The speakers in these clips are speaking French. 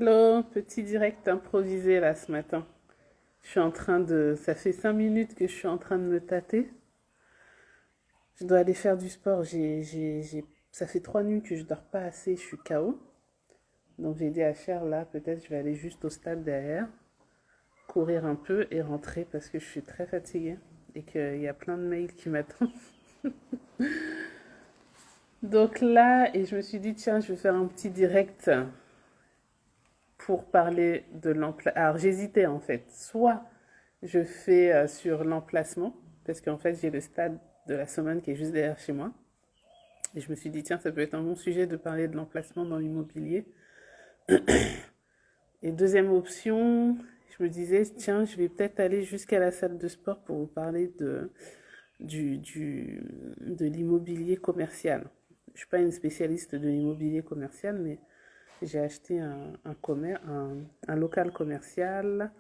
Hello, petit direct improvisé là ce matin. Je suis en train de... Ça fait 5 minutes que je suis en train de me tâter. Je dois aller faire du sport. Ça fait 3 nuits que je dors pas assez, je suis KO. Donc j'ai dit à Cher là, peut-être je vais aller juste au stade derrière, courir un peu et rentrer parce que je suis très fatiguée et qu'il y a plein de mails qui m'attendent. Donc là, et je me suis dit, tiens, je vais faire un petit direct pour parler de l'emplacement. Alors j'hésitais en fait. Soit je fais sur l'emplacement, parce qu'en fait j'ai le stade de la Sommane qui est juste derrière chez moi. Et je me suis dit, tiens, ça peut être un bon sujet de parler de l'emplacement dans l'immobilier. Et deuxième option, je me disais, tiens, je vais peut-être aller jusqu'à la salle de sport pour vous parler de l'immobilier commercial. Je ne suis pas une spécialiste de l'immobilier commercial, mais j'ai acheté un local commercial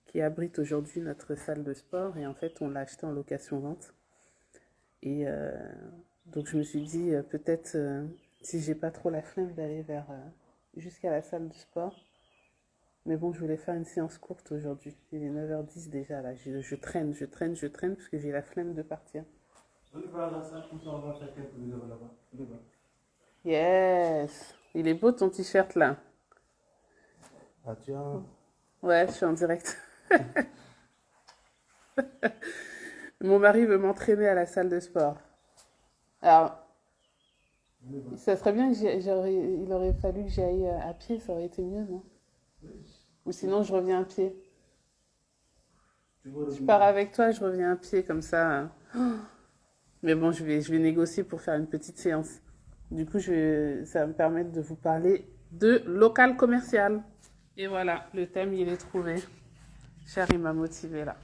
qui abrite aujourd'hui notre salle de sport. Et en fait, on l'a acheté en location-vente. Et donc, je me suis dit, peut-être, si j'ai pas trop la flemme d'aller jusqu'à la salle de sport. Mais bon, je voulais faire une séance courte aujourd'hui. Il est 9h10 déjà, là. Je traîne, parce que j'ai la flemme de partir. Yes! Il est beau ton t-shirt, là. Ah tiens. Ouais, je suis en direct. Mon mari veut m'entraîner à la salle de sport. Alors, ça serait bien il aurait fallu que j'aille à pied, ça aurait été mieux, non? Ou sinon, je reviens à pied. Je pars avec toi, je reviens à pied, comme ça. Mais bon, je vais négocier pour faire une petite séance. Du coup, ça va me permettre de vous parler de local commercial. Et voilà, le thème, il est trouvé. Cher, il m'a motivé là.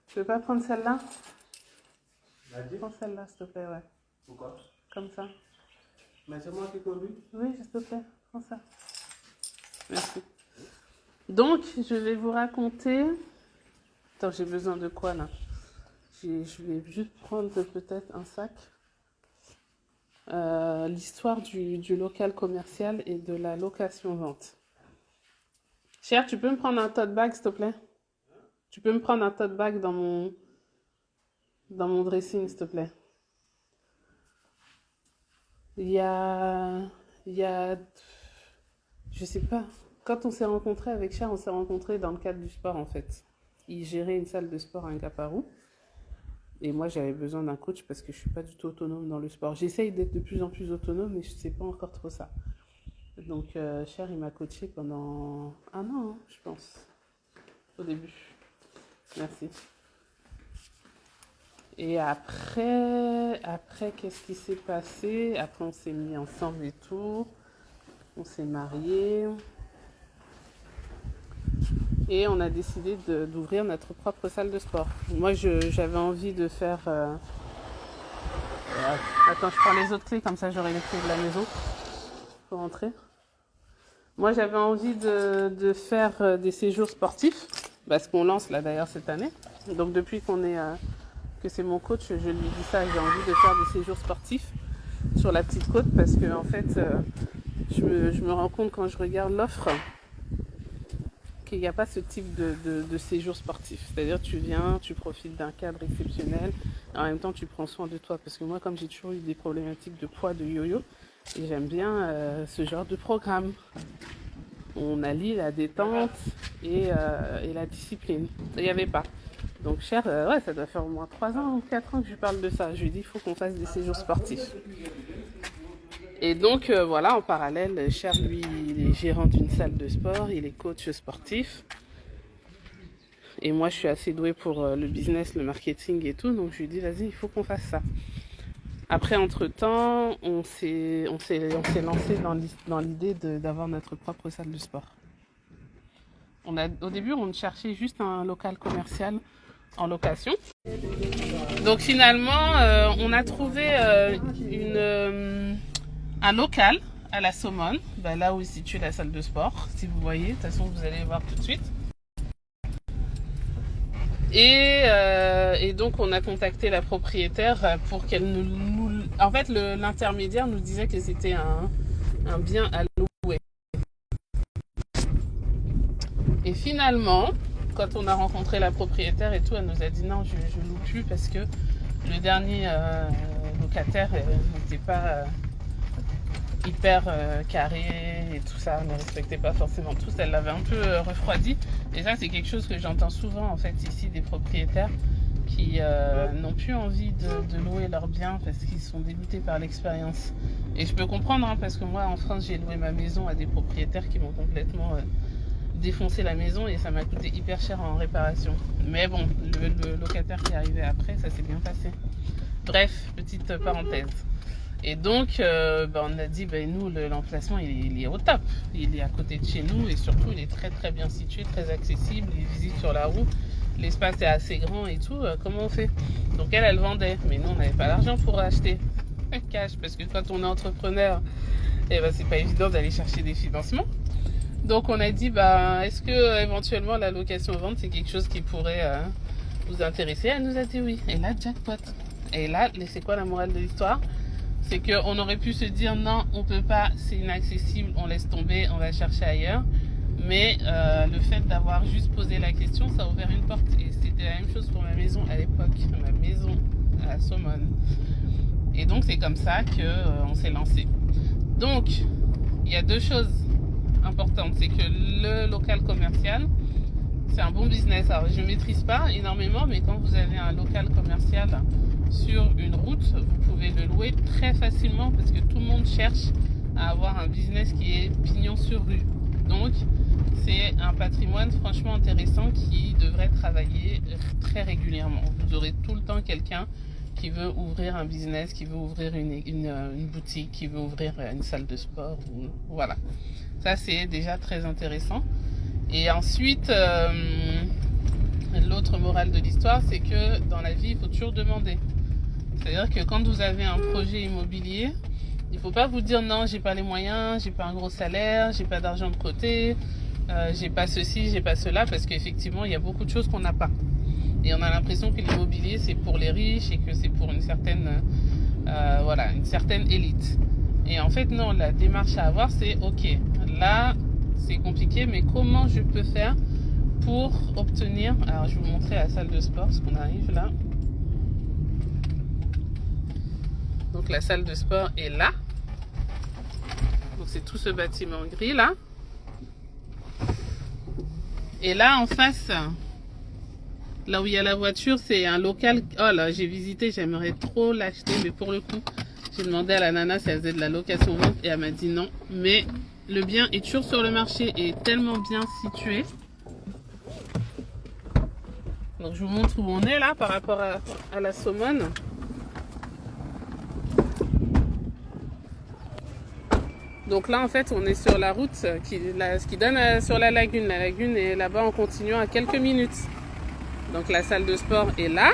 Tu veux pas prendre celle-là? Prends celle-là, s'il te plaît, ouais. Pourquoi? Comme ça. Mais c'est moi qui conduis. Oui, s'il te plaît, prends ça. Merci. Donc, je vais vous raconter... Attends, j'ai besoin de quoi, là? Je vais juste prendre peut-être un sac. L'histoire du local commercial et de la location-vente. Cher, tu peux me prendre un tote bag, s'il te plaît? Tu peux me prendre un tote bag dans mon dressing, s'il te plaît? Il y a, je sais pas. Quand on s'est rencontrés avec Cher, on s'est rencontrés dans le cadre du sport, en fait. Il gérait une salle de sport à Ngaparou. Et moi, j'avais besoin d'un coach parce que je suis pas du tout autonome dans le sport. J'essaye d'être de plus en plus autonome, mais je sais pas encore trop ça. Donc, Cher, il m'a coaché pendant 1 an, hein, je pense, au début. Merci. Et après, qu'est-ce qui s'est passé? Après, on s'est mis ensemble et tout. On s'est mariés. Et on a décidé d'ouvrir notre propre salle de sport. Moi, j'avais envie de faire... Attends, je prends les autres clés, comme ça j'aurai les clés de la maison pour rentrer. Moi, j'avais envie de faire des séjours sportifs, parce qu'on lance là d'ailleurs cette année. Donc depuis que c'est mon coach, je lui dis ça, j'ai envie de faire des séjours sportifs sur la petite côte, parce que en fait, je me rends compte quand je regarde l'offre qu'il n'y a pas ce type de séjour sportif. C'est-à-dire tu viens, tu profites d'un cadre exceptionnel, et en même temps tu prends soin de toi. Parce que moi, comme j'ai toujours eu des problématiques de poids, de yo-yo, et j'aime bien ce genre de programme. On allie la détente et la discipline. Il n'y avait pas. Donc Cher, ouais, ça doit faire au moins 3 ans ou 4 ans que je lui parle de ça. Je lui dis, il faut qu'on fasse des séjours sportifs. Et donc, voilà, en parallèle, Cher, lui, il est gérant d'une salle de sport, il est coach sportif. Et moi, je suis assez douée pour le business, le marketing et tout. Donc, je lui dis, vas-y, il faut qu'on fasse ça. Après, entre-temps, on s'est lancé dans l'idée d'avoir notre propre salle de sport. Au début, on cherchait juste un local commercial en location. Donc, finalement, on a trouvé un local à la Saumone, bah, là où est située la salle de sport, si vous voyez, de toute façon vous allez voir tout de suite. Et donc on a contacté la propriétaire pour qu'elle nous... En fait l'intermédiaire nous disait que c'était un bien à louer. Et finalement, quand on a rencontré la propriétaire et tout, elle nous a dit non, je loue plus parce que le dernier locataire n'était pas hyper carré et tout ça, ne respectait pas forcément tout. Elle l'avait un peu refroidi. Et ça, c'est quelque chose que j'entends souvent en fait ici des propriétaires qui n'ont plus envie de louer leurs biens parce qu'ils sont dégoûtés par l'expérience. Et je peux comprendre hein, parce que moi en France, j'ai loué ma maison à des propriétaires qui m'ont complètement défoncé la maison et ça m'a coûté hyper cher en réparation. Mais bon, le locataire qui est arrivé après, ça s'est bien passé. Bref, petite parenthèse. Et donc, on a dit, nous, l'emplacement, il est au top. Il est à côté de chez nous et surtout, il est très très bien situé, très accessible. Il est visible sur la roue. L'espace est assez grand et tout. Comment on fait? Donc elle vendait. Mais nous, on n'avait pas l'argent pour acheter cash parce que quand on est entrepreneur, c'est pas évident d'aller chercher des financements. Donc on a dit, est-ce que éventuellement la location-vente, c'est quelque chose qui pourrait vous intéresser? Elle nous a dit oui. Et là, jackpot. Et là, c'est quoi la morale de l'histoire? C'est qu'on aurait pu se dire non, on peut pas, c'est inaccessible, on laisse tomber, on va chercher ailleurs. Mais le fait d'avoir juste posé la question, ça a ouvert une porte. Et c'était la même chose pour ma maison à l'époque, ma maison à la Saumone. Et donc c'est comme ça qu'on s'est lancé. Donc, il y a deux choses importantes. C'est que le local commercial, c'est un bon business. Alors, je ne maîtrise pas énormément, mais quand vous avez un local commercial sur une route, vous pouvez le louer très facilement parce que tout le monde cherche à avoir un business qui est pignon sur rue. Donc, c'est un patrimoine franchement intéressant qui devrait travailler très régulièrement. Vous aurez tout le temps quelqu'un qui veut ouvrir un business, qui veut ouvrir une boutique, qui veut ouvrir une salle de sport. Voilà. Ça, c'est déjà très intéressant. Et ensuite, l'autre morale de l'histoire, c'est que dans la vie, il faut toujours demander. C'est-à-dire que quand vous avez un projet immobilier, il ne faut pas vous dire non, j'ai pas les moyens, j'ai pas un gros salaire, j'ai pas d'argent de côté, j'ai pas ceci, j'ai pas cela, parce qu'effectivement, il y a beaucoup de choses qu'on n'a pas. Et on a l'impression que l'immobilier, c'est pour les riches et que c'est pour une certaine élite. Et en fait, non, la démarche à avoir, c'est ok, là, c'est compliqué, mais comment je peux faire pour obtenir... Alors, je vais vous montrer la salle de sport, parce qu'on arrive là. Donc, la salle de sport est là. Donc, c'est tout ce bâtiment gris, là. Et là, en face, là où il y a la voiture, c'est un local... Oh là, j'ai visité, j'aimerais trop l'acheter, mais pour le coup, j'ai demandé à la nana si elle faisait de la location-vente et elle m'a dit non. Mais le bien est toujours sur le marché et est tellement bien situé. Donc, je vous montre où on est là par rapport à la Saumone. Donc là, en fait, on est sur la route qui donne sur la lagune. La lagune est là-bas en continuant à quelques minutes. Donc la salle de sport est là.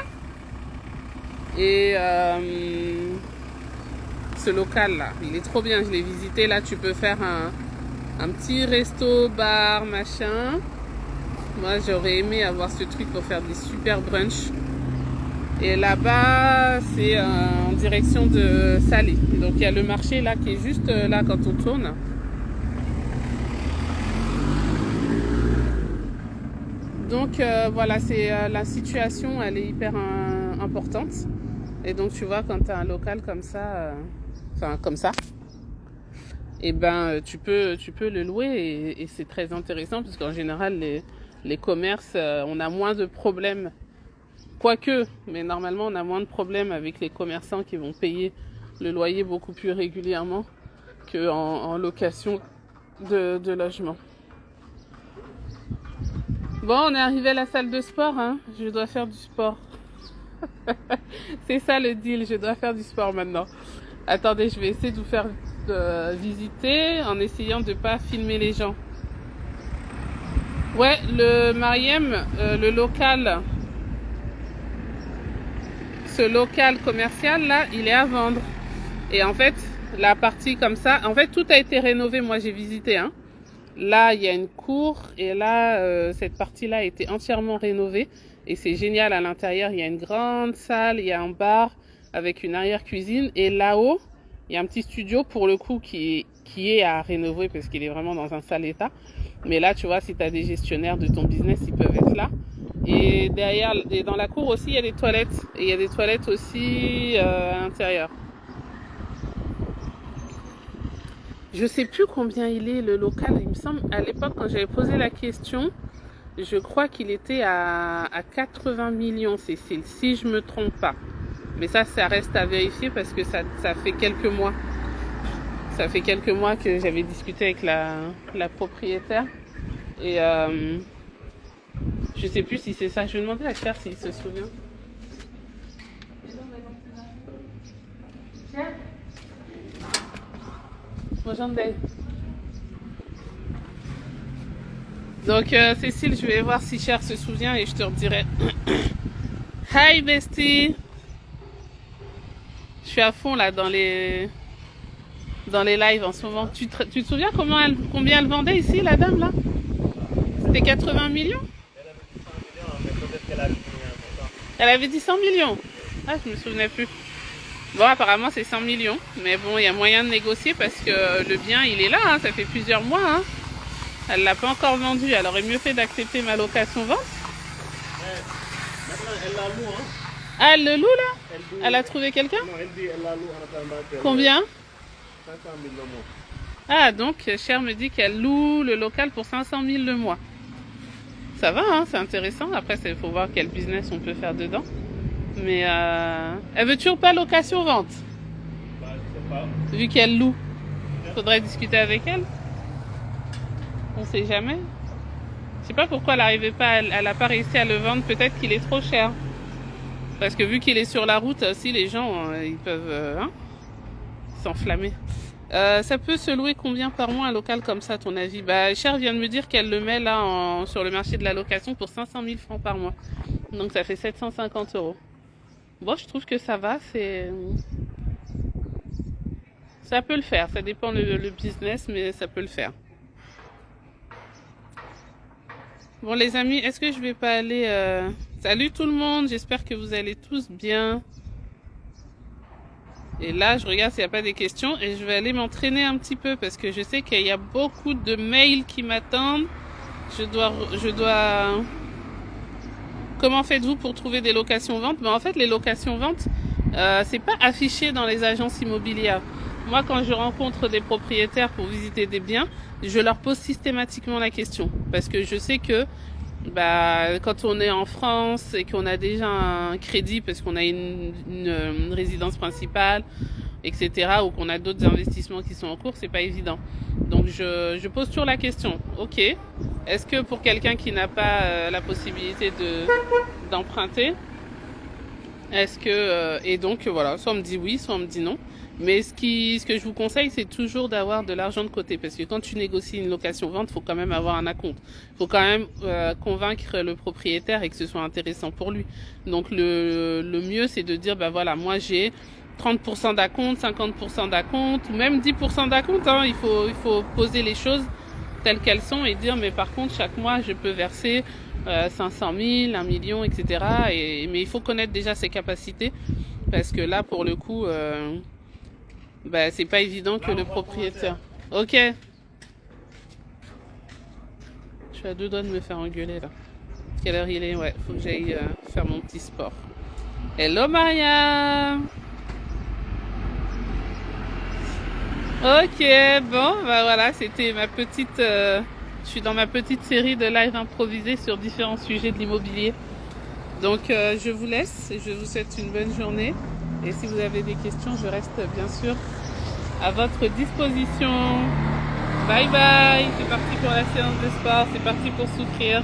Et ce local-là, il est trop bien. Je l'ai visité. Là, tu peux faire un petit resto, bar, machin. Moi, j'aurais aimé avoir ce truc pour faire des super brunchs. Et là-bas, c'est en direction de Salé. Donc, il y a le marché là qui est juste là quand on tourne. Donc, voilà, c'est la situation, elle est hyper importante. Et donc, tu vois, quand tu as un local comme ça, et tu peux le louer et c'est très intéressant parce qu'en général, les commerces, on a moins de problèmes. Quoique, mais normalement, on a moins de problèmes avec les commerçants qui vont payer le loyer beaucoup plus régulièrement qu'en location de logement. Bon, on est arrivé à la salle de sport, hein. Je dois faire du sport. C'est ça le deal, je dois faire du sport maintenant. Attendez, je vais essayer de vous faire visiter en essayant de ne pas filmer les gens. Ouais, le Mariem, le local... Ce local commercial là, il est à vendre. Et en fait, la partie comme ça. En fait, tout a été rénové. Moi, j'ai visité. Hein. Là, il y a une cour et là, cette partie-là a été entièrement rénovée. Et c'est génial à l'intérieur. Il y a une grande salle, il y a un bar avec une arrière-cuisine. Et là-haut, il y a un petit studio pour le coup qui est à rénover parce qu'il est vraiment dans un sale état. Mais là, tu vois, si tu as des gestionnaires de ton business, ils peuvent être là. Et derrière, et dans la cour aussi, il y a des toilettes. Et il y a des toilettes aussi à l'intérieur. Je sais plus combien il est le local. Il me semble, à l'époque, quand j'avais posé la question, je crois qu'il était à 80 millions, si je me trompe pas. Mais ça reste à vérifier parce que ça fait quelques mois. Ça fait quelques mois que j'avais discuté avec la propriétaire. Et je sais plus si c'est ça. Je vais demander à Cher s'il se souvient. Cher? Bonjour. Donc Cécile, je vais voir si Cher se souvient et je te redirai. Hi bestie. Je suis à fond là dans les lives en ce moment. Tu te souviens combien elle vendait ici la dame là? C'était 80 millions? Elle avait dit 100 millions. Ah, je me souvenais plus. Bon, apparemment c'est 100 millions. Mais bon, il y a moyen de négocier parce que le bien il est là, hein, ça fait plusieurs mois. Hein. Elle l'a pas encore vendu. Elle aurait mieux fait d'accepter ma location vente. Maintenant, elle la loue, hein. Ah, elle le loue là? Elle a trouvé quelqu'un? Non, elle la loue en attendant qu'elle... Combien? 500 000 le mois. Ah, donc Cher me dit qu'elle loue le local pour 500 000 le mois. Ça va, hein, c'est intéressant. Après, il faut voir quel business on peut faire dedans. Mais elle veut toujours pas location-vente. Bah, je sais pas. Vu qu'elle loue. Faudrait discuter avec elle. On sait jamais. Je sais pas pourquoi elle a pas réussi à le vendre. Peut-être qu'il est trop cher. Parce que vu qu'il est sur la route aussi, les gens, ils peuvent s'enflammer. Ça peut se louer combien par mois un local comme ça, à ton avis? Bah, Cher vient de me dire qu'elle le met là sur le marché de la location pour 500 000 francs par mois. Donc ça fait 750 €. Bon, je trouve que ça va, ça peut le faire. Ça dépend le business, mais ça peut le faire. Bon les amis, est-ce que je vais pas aller... Salut tout le monde, j'espère que vous allez tous bien. Et là, je regarde s'il n'y a pas des questions et je vais aller m'entraîner un petit peu parce que je sais qu'il y a beaucoup de mails qui m'attendent. Je dois... Comment faites-vous pour trouver des locations-ventes? En fait, les locations-ventes, c'est pas affiché dans les agences immobilières. Moi, quand je rencontre des propriétaires pour visiter des biens, je leur pose systématiquement la question. Parce que je sais que quand on est en France et qu'on a déjà un crédit parce qu'on a une résidence principale, etc., ou qu'on a d'autres investissements qui sont en cours, c'est pas évident. Donc je pose toujours la question. Ok, est-ce que pour quelqu'un qui n'a pas la possibilité d'emprunter, est-ce que et donc voilà, soit on me dit oui, soit on me dit non. Mais ce que je vous conseille, c'est toujours d'avoir de l'argent de côté. Parce que quand tu négocies une location-vente, il faut quand même avoir un acompte. Il faut quand même convaincre le propriétaire et que ce soit intéressant pour lui. Donc le mieux, c'est de dire, voilà, moi j'ai 30% d'acompte, 50% d'acompte, ou même 10% d'acompte. Hein. Il faut poser les choses telles qu'elles sont et dire, mais par contre, chaque mois, je peux verser 500 000, 1 million, etc. Mais il faut connaître déjà ses capacités. Parce que là, pour le coup... c'est pas évident que le propriétaire... Ok. Je suis à 2 doigts de me faire engueuler là. Quelle heure il est? Ouais, faut que j'aille faire mon petit sport. Hello Maria. Ok, bon, voilà, c'était ma petite... je suis dans ma petite série de live improvisés sur différents sujets de l'immobilier. Donc je vous laisse et je vous souhaite une bonne journée. Et si vous avez des questions, je reste bien sûr à votre disposition. Bye bye, c'est parti pour la séance de sport, c'est parti pour souffrir.